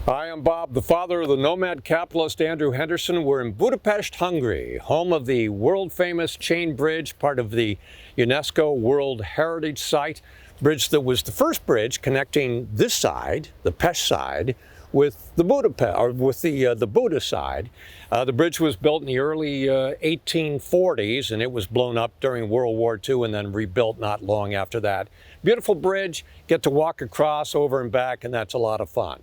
Hi, I'm Bob, the father of the Nomad Capitalist, Andrew Henderson. We're in Budapest, Hungary, home of the world-famous chain bridge, part of the UNESCO World Heritage Site. Bridge that was the first bridge connecting this side, the Pest side, with the Budapest, or with the Buda side. The bridge was built in the early 1840s, and it was blown up during World War II and then rebuilt not long after that. Beautiful bridge, get to walk across, over and back, and that's a lot of fun.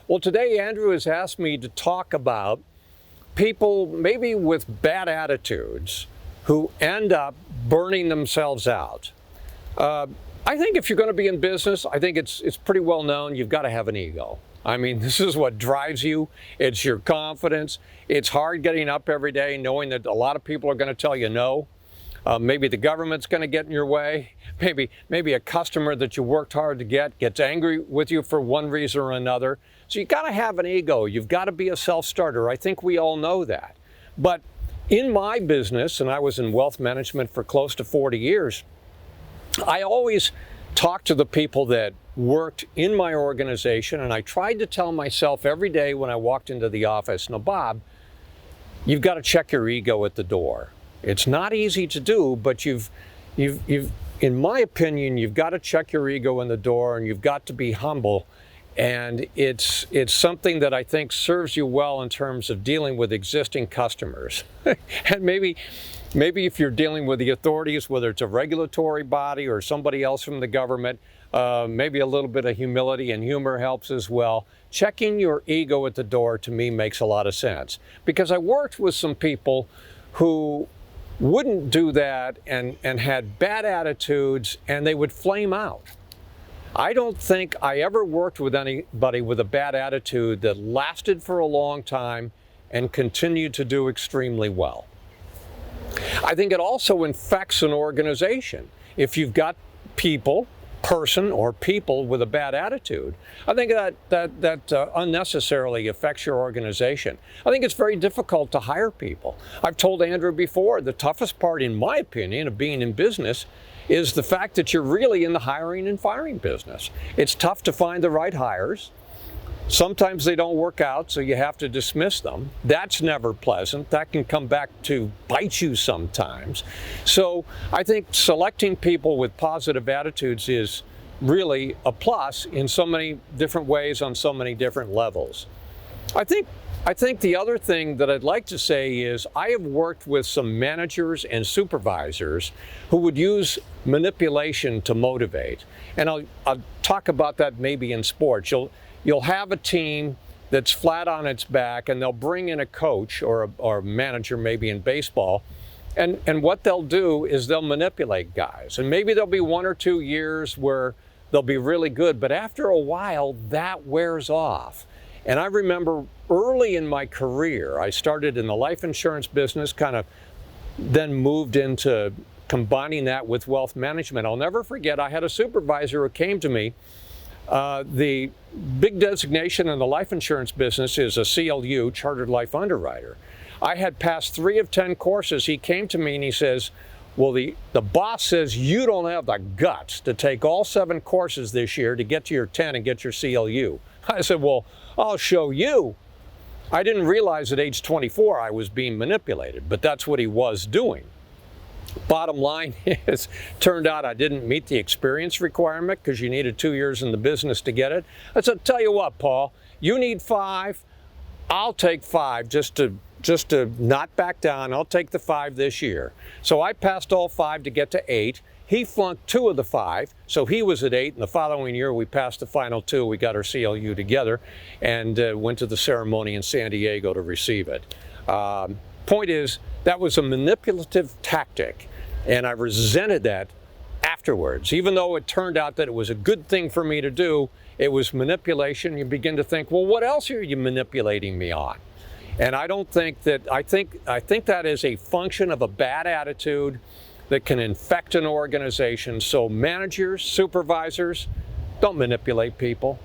Well, today Andrew has asked me to talk about people maybe with bad attitudes who end up burning themselves out. I think if you're going to be in business, I think it's pretty well known you've got to have an ego. I mean, this is what drives you. It's your confidence. It's hard getting up every day knowing that a lot of people are going to tell you no. Maybe the government's going to get in your way. Maybe a customer that you worked hard to get gets angry with you for one reason or another. So you've got to have an ego. You've got to be a self-starter. I think we all know that. But in my business, and I was in wealth management for close to 40 years, I always talked to the people that worked in my organization, and I tried to tell myself every day when I walked into the office, "Now, Bob, you've got to check your ego at the door. It's not easy to do, but you've, in my opinion, you've got to check your ego in the door, and you've got to be humble. And it's something that I think serves you well in terms of dealing with existing customers." And maybe if you're dealing with the authorities, whether it's a regulatory body or somebody else from the government, maybe a little bit of humility and humor helps as well. Checking your ego at the door, to me, makes a lot of sense. Because I worked with some people who wouldn't do that and had bad attitudes, and they would flame out. I don't think I ever worked with anybody with a bad attitude that lasted for a long time and continued to do extremely well. I think it also infects an organization. If you've got person or people with a bad attitude, I think that unnecessarily affects your organization. I think it's very difficult to hire people. I've told Andrew before, the toughest part, in my opinion, of being in business is the fact that you're really in the hiring and firing business. It's tough to find the right hires. Sometimes they don't work out, so you have to dismiss them. That's never pleasant. That can come back to bite you sometimes. So I think selecting people with positive attitudes is really a plus in so many different ways on so many different levels. I think the other thing that I'd like to say is I have worked with some managers and supervisors who would use manipulation to motivate. And I'll talk about that maybe in sports. You'll have a team that's flat on its back, and they'll bring in a coach or a manager, maybe in baseball, and what they'll do is they'll manipulate guys. And maybe there'll be 1 or 2 years where they'll be really good, but after a while, that wears off. And I remember early in my career, I started in the life insurance business, kind of then moved into combining that with wealth management. I'll never forget, I had a supervisor who came to me. The big designation in the life insurance business is a CLU, Chartered Life Underwriter. I had passed 3 of 10 courses. He came to me and he says, "Well, the boss says you don't have the guts to take all 7 courses this year to get to your 10 and get your CLU. I said, "Well, I'll show you." I didn't realize at age 24 I was being manipulated, but that's what he was doing. Bottom line is, turned out I didn't meet the experience requirement because you needed 2 years in the business to get it. I said, "Tell you what, Paul, you need 5. I'll take 5 just to not back down. I'll take the 5 this year." So I passed all 5 to get to 8. He flunked 2 of the 5, so he was at 8. And the following year, we passed the final 2. We got our CLU together and went to the ceremony in San Diego to receive it. Point is, that was a manipulative tactic, and I resented that afterwards. Even though it turned out that it was a good thing for me to do, it was manipulation. You begin to think, well, what else are you manipulating me on? And I don't think that, I think that is a function of a bad attitude that can infect an organization. So managers, supervisors, don't manipulate people.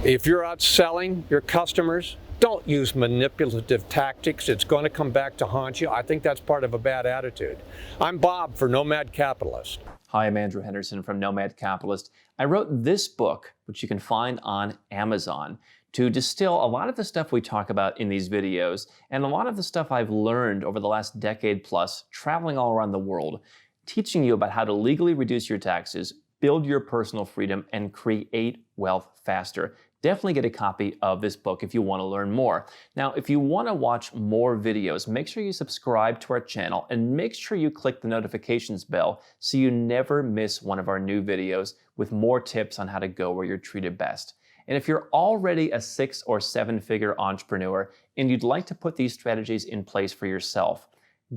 If you're out selling your customers, don't use manipulative tactics. It's going to come back to haunt you. I think that's part of a bad attitude. I'm Bob for Nomad Capitalist. Hi, I'm Andrew Henderson from Nomad Capitalist. I wrote this book, which you can find on Amazon, to distill a lot of the stuff we talk about in these videos and a lot of the stuff I've learned over the last decade plus traveling all around the world, teaching you about how to legally reduce your taxes, build your personal freedom, and create wealth faster. Definitely get a copy of this book if you want to learn more. Now, if you want to watch more videos, make sure you subscribe to our channel and make sure you click the notifications bell so you never miss one of our new videos with more tips on how to go where you're treated best. And if you're already a 6- or 7-figure entrepreneur and you'd like to put these strategies in place for yourself,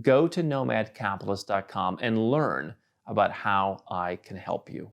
go to nomadcapitalist.com and learn about how I can help you.